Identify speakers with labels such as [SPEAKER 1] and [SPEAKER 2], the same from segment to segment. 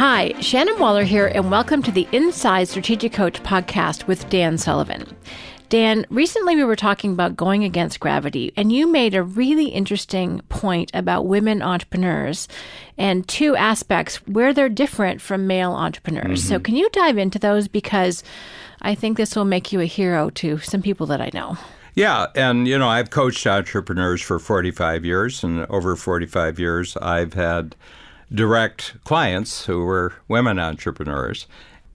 [SPEAKER 1] Hi, Shannon Waller here, and welcome to the Inside Strategic Coach podcast with Dan Sullivan. Dan, recently we were talking about going against gravity, and you made a really interesting point about women entrepreneurs and two aspects where they're different from male entrepreneurs. So can you dive into those? Because I think this will make you a hero to some people that I know.
[SPEAKER 2] Yeah, and I've coached entrepreneurs for 45 years, and over 45 years I've had direct clients who were women entrepreneurs.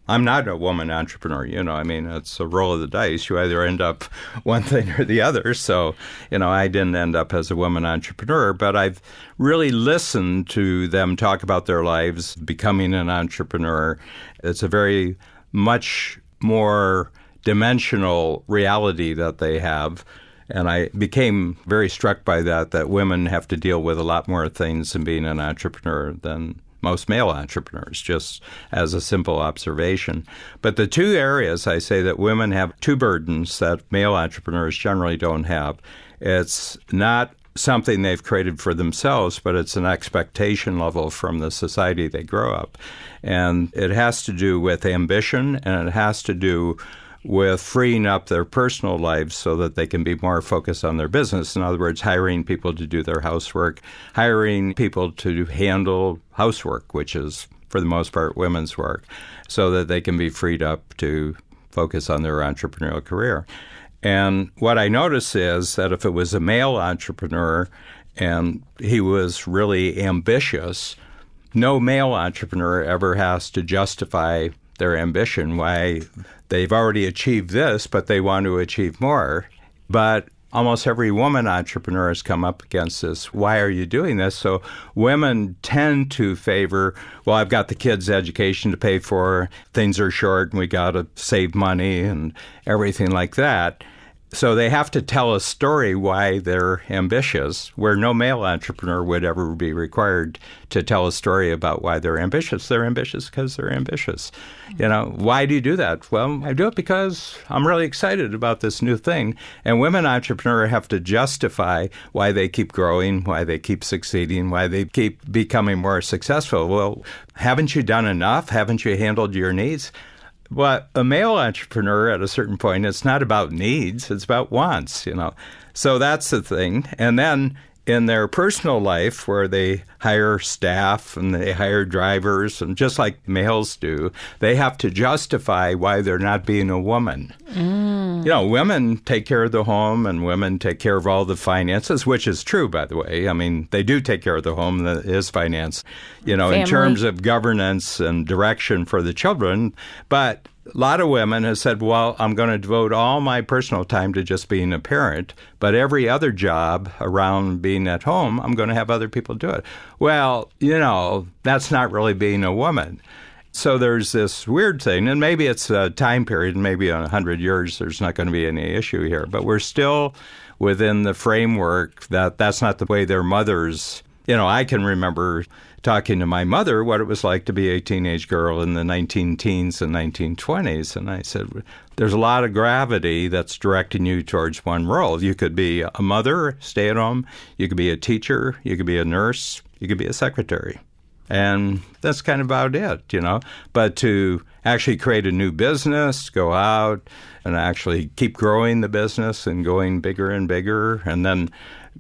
[SPEAKER 2] I'm not a woman entrepreneur, it's a roll of the dice. You either end up one thing or the other. So, I didn't end up as a woman entrepreneur, but I've really listened to them talk about their lives becoming an entrepreneur. It's a very much more dimensional reality that they have. And I became very struck by that women have to deal with a lot more things in being an entrepreneur than most male entrepreneurs, just as a simple observation. But the two areas I say that women have two burdens that male entrepreneurs generally don't have. It's not something they've created for themselves, but it's an expectation level from the society they grow up. And it has to do with ambition, and it has to do with freeing up their personal lives so that they can be more focused on their business. In other words, hiring people to do their housework, hiring people to handle housework, which is, for the most part, women's work, so that they can be freed up to focus on their entrepreneurial career. And what I notice is that if it was a male entrepreneur and he was really ambitious, no male entrepreneur ever has to justify their ambition, why they've already achieved this, but they want to achieve more. But almost every woman entrepreneur has come up against this. Why are you doing this? So women tend to favor, well, I've got the kids' education to pay for, things are short, and we got to save money and everything like that. So they have to tell a story why they're ambitious, where no male entrepreneur would ever be required to tell a story about why they're ambitious. They're ambitious because they're ambitious. Why do you do that? Well, I do it because I'm really excited about this new thing. And women entrepreneurs have to justify why they keep growing, why they keep succeeding, why they keep becoming more successful. Well, haven't you done enough? Haven't you handled your needs? But a male entrepreneur, at a certain point, it's not about needs, it's about wants, So that's the thing. And then in their personal life, where they hire staff and they hire drivers, and just like males do, they have to justify why they're not being a woman. Women take care of the home and women take care of all the finances, which is true, by the way. I mean, they do take care of the home that is finance, in terms of governance and direction for the children. But a lot of women have said, well, I'm going to devote all my personal time to just being a parent, but every other job around being at home, I'm going to have other people do it. Well, that's not really being a woman. So there's this weird thing, and maybe it's a time period, and maybe in 100 years there's not going to be any issue here, but we're still within the framework that that's not the way their mothers, I can remember talking to my mother what it was like to be a teenage girl in the 19-teens and 1920s. And I said, there's a lot of gravity that's directing you towards one role. You could be a mother, stay at home. You could be a teacher. You could be a nurse. You could be a secretary. And that's kind of about it, But to actually create a new business, go out and actually keep growing the business and going bigger and bigger, and then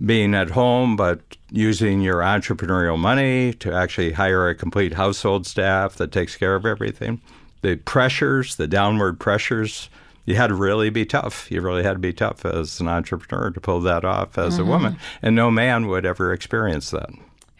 [SPEAKER 2] being at home, but using your entrepreneurial money to actually hire a complete household staff that takes care of everything. The pressures, the downward pressures, you had to really be tough. You really had to be tough as an entrepreneur to pull that off as a woman. And no man would ever experience that.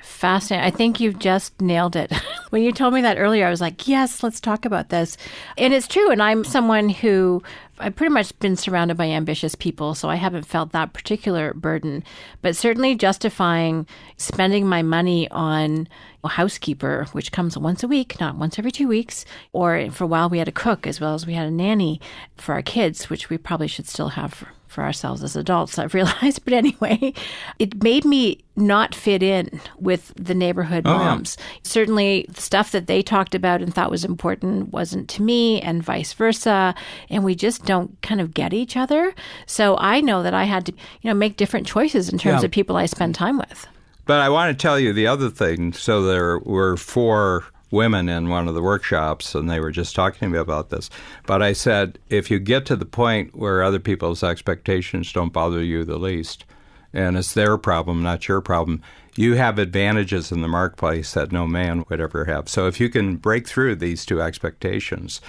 [SPEAKER 1] Fascinating. I think you've just nailed it. When you told me that earlier, I was like, yes, let's talk about this. And it's true. And I'm someone who, I've pretty much been surrounded by ambitious people, so I haven't felt that particular burden. But certainly justifying spending my money on a housekeeper, which comes once a week, not once every 2 weeks. Or for a while, we had a cook as well as we had a nanny for our kids, which we probably should still have for ourselves as adults, I've realized. But anyway, it made me not fit in with the neighborhood moms. Yeah. Certainly stuff that they talked about and thought was important wasn't to me, and vice versa. And we just don't kind of get each other. So I know that I had to, make different choices in terms of people I spend time with.
[SPEAKER 2] But I want to tell you the other thing. So there were 4 women in one of the workshops, and they were just talking to me about this. But I said, if you get to the point where other people's expectations don't bother you the least, and it's their problem, not your problem, you have advantages in the marketplace that no man would ever have. So if you can break through these two expectations,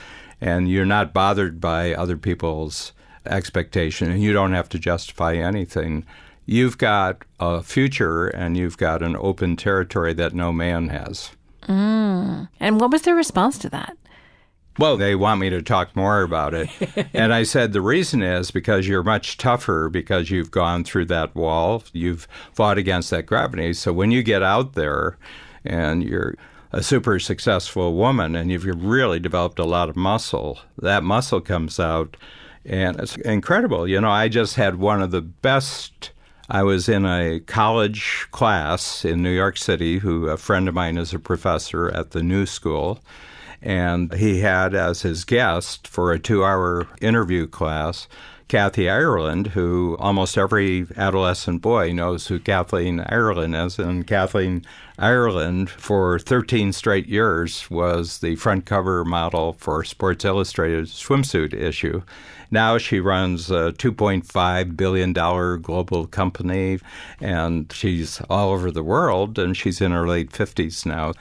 [SPEAKER 2] and you're not bothered by other people's expectation, and you don't have to justify anything, you've got a future and you've got an open territory that no man has.
[SPEAKER 1] And what was their response to that?
[SPEAKER 2] Well, they want me to talk more about it. And I said, the reason is because you're much tougher because you've gone through that wall. You've fought against that gravity. So when you get out there and you're a super successful woman and you've really developed a lot of muscle, that muscle comes out and it's incredible. You know, I just had one of the best. I was in a college class in New York City, who a friend of mine is a professor at the New School, and he had as his guest for a 2-hour interview class Kathy Ireland, who almost every adolescent boy knows who Kathleen Ireland is. And Kathleen Ireland, for 13 straight years, was the front cover model for Sports Illustrated swimsuit issue. Now she runs a $2.5 billion global company, and she's all over the world, and she's in her late 50s now.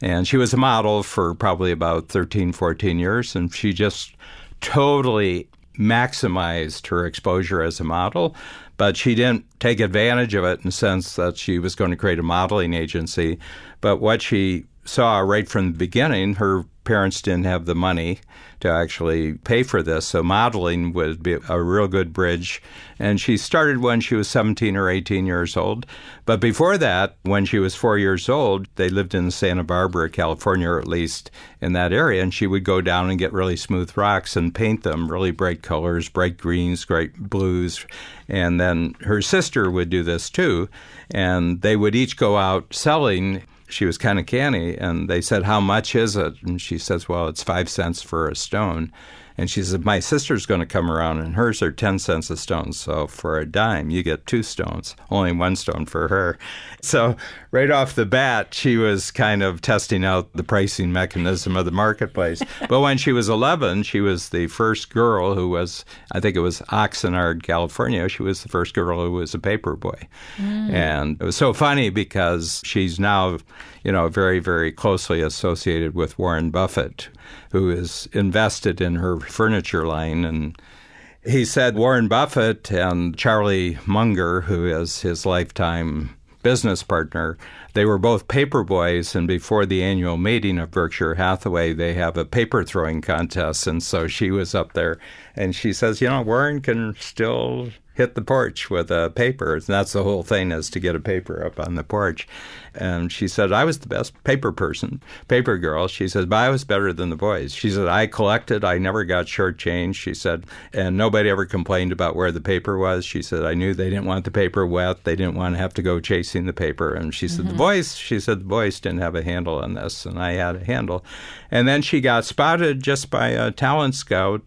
[SPEAKER 2] And she was a model for probably about 13, 14 years, and she just totally maximized her exposure as a model, but she didn't take advantage of it in the sense that she was going to create a modeling agency. But what she saw right from the beginning, her parents didn't have the money to actually pay for this, so modeling would be a real good bridge. And she started when she was 17 or 18 years old. But before that, when she was 4 years old, they lived in Santa Barbara, California, or at least in that area, and she would go down and get really smooth rocks and paint them really bright colors, bright greens, bright blues. And then her sister would do this too, and they would each go out selling. She was kind of canny, and they said, how much is it? And she says, well, it's 5 cents for a stone. And she said, my sister's going to come around, and hers are 10 cents a stone. So for a dime, you get 2 stones, only 1 stone for her. So right off the bat, she was kind of testing out the pricing mechanism of the marketplace. But when she was 11, she was the first girl who was, I think it was Oxnard, California. She was the first girl who was a paper boy. And it was so funny because she's now, very, very closely associated with Warren Buffett, who is invested in her furniture line. And he said Warren Buffett and Charlie Munger, who is his lifetime business partner, they were both paper boys, and before the annual meeting of Berkshire Hathaway, they have a paper throwing contest. And so she was up there, and she says, Warren can still hit the porch with a paper. And that's the whole thing, is to get a paper up on the porch. And she said, I was the best paper girl. She said, but I was better than the boys. She said, I collected. I never got shortchanged. She said, and nobody ever complained about where the paper was. She said, I knew they didn't want the paper wet. They didn't want to have to go chasing the paper. And she said, the boys didn't have a handle on this, and I had a handle. And then she got spotted just by a talent scout,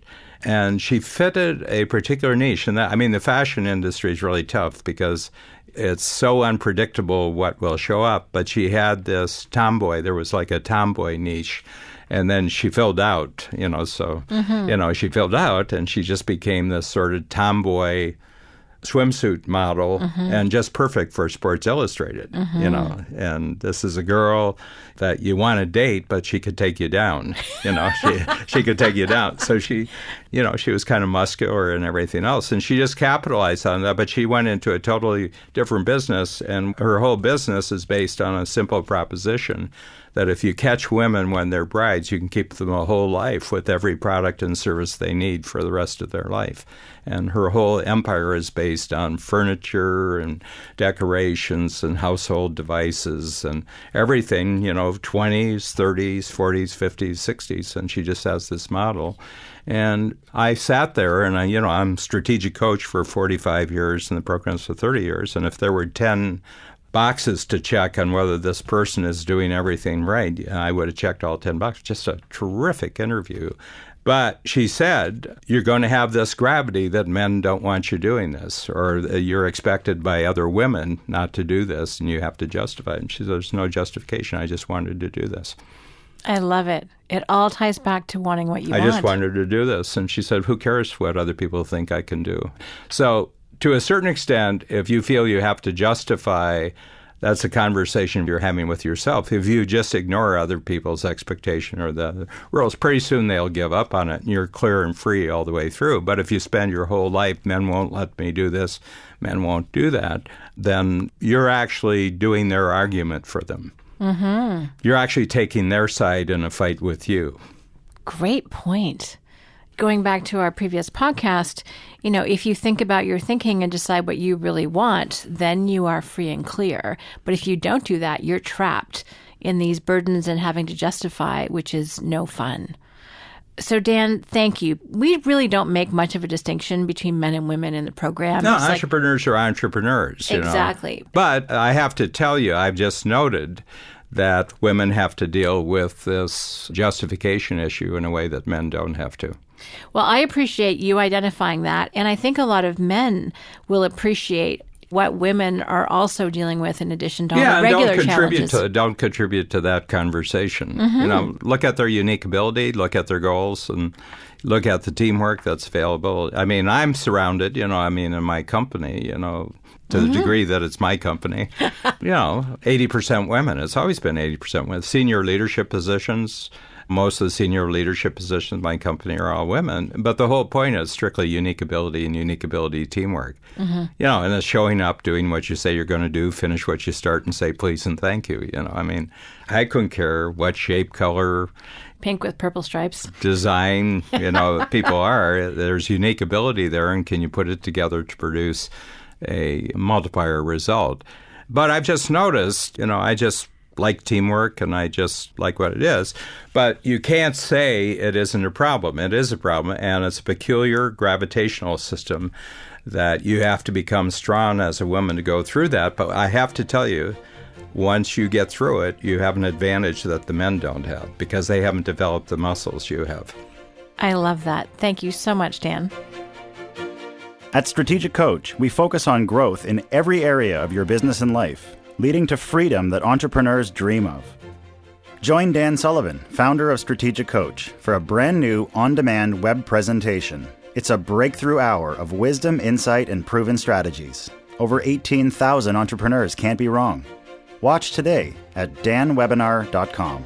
[SPEAKER 2] and she fitted a particular niche. And the fashion industry is really tough because it's so unpredictable what will show up. But she had this tomboy. There was like a tomboy niche. And then she filled out, she filled out, and she just became this sort of tomboy swimsuit model, and just perfect for Sports Illustrated, And this is a girl that you want to date, but she could take you down, she could take you down. So she was kind of muscular and everything else, and she just capitalized on that. But she went into a totally different business, and her whole business is based on a simple proposition that if you catch women when they're brides, you can keep them a whole life with every product and service they need for the rest of their life. And her whole empire is based on furniture and decorations and household devices and everything, 20s, 30s, 40s, 50s, 60s. And she just has this model. And I sat there, and I'm strategic coach for 45 years and the program's for 30 years. And if there were 10 boxes to check on whether this person is doing everything right, I would have checked all 10 boxes. Just a terrific interview. But she said, you're going to have this gravity that men don't want you doing this, or you're expected by other women not to do this, and you have to justify it. And she said, there's no justification. I just wanted to do this.
[SPEAKER 1] I love it. It all ties back to wanting what you want.
[SPEAKER 2] I just wanted to do this. And she said, who cares what other people think I can do? So to a certain extent, if you feel you have to justify, that's a conversation you're having with yourself. If you just ignore other people's expectation or the rules, pretty soon they'll give up on it and you're clear and free all the way through. But if you spend your whole life, men won't let me do this, men won't do that, then you're actually doing their argument for them. Mm-hmm. You're actually taking their side in a fight with you.
[SPEAKER 1] Great point. Going back to our previous podcast, if you think about your thinking and decide what you really want, then you are free and clear. But if you don't do that, you're trapped in these burdens and having to justify, which is no fun. So, Dan, thank you. We really don't make much of a distinction between men and women in the program.
[SPEAKER 2] No, entrepreneurs are entrepreneurs.
[SPEAKER 1] Exactly.
[SPEAKER 2] But I have to tell you, I've just noted that women have to deal with this justification issue in a way that men don't have to.
[SPEAKER 1] Well, I appreciate you identifying that. And I think a lot of men will appreciate what women are also dealing with in addition to all the regular challenges.
[SPEAKER 2] Don't contribute to that conversation. Mm-hmm. Look at their unique ability, look at their goals, and look at the teamwork that's available. I mean, I'm surrounded, in my company, to the degree that it's my company, 80% women. It's always been 80% women. Senior leadership positions, most of the senior leadership positions in my company are all women. But the whole point is strictly unique ability and unique ability teamwork. Mm-hmm. And it's showing up, doing what you say you're going to do, finish what you start, and say please and thank you. I couldn't care what shape, color,
[SPEAKER 1] pink with purple stripes,
[SPEAKER 2] design, people are. There's unique ability there, and can you put it together to produce a multiplier result? But I've just noticed, I just like teamwork and I just like what it is. But you can't say it isn't a problem. It is a problem, and it's a peculiar gravitational system that you have to become strong as a woman to go through that. But I have to tell you, once you get through it, you have an advantage that the men don't have because they haven't developed the muscles you have.
[SPEAKER 1] I love that. Thank you so much, Dan.
[SPEAKER 3] At Strategic Coach, we focus on growth in every area of your business and life, leading to freedom that entrepreneurs dream of. Join Dan Sullivan, founder of Strategic Coach, for a brand new on-demand web presentation. It's a breakthrough hour of wisdom, insight, and proven strategies. Over 18,000 entrepreneurs can't be wrong. Watch today at danwebinar.com.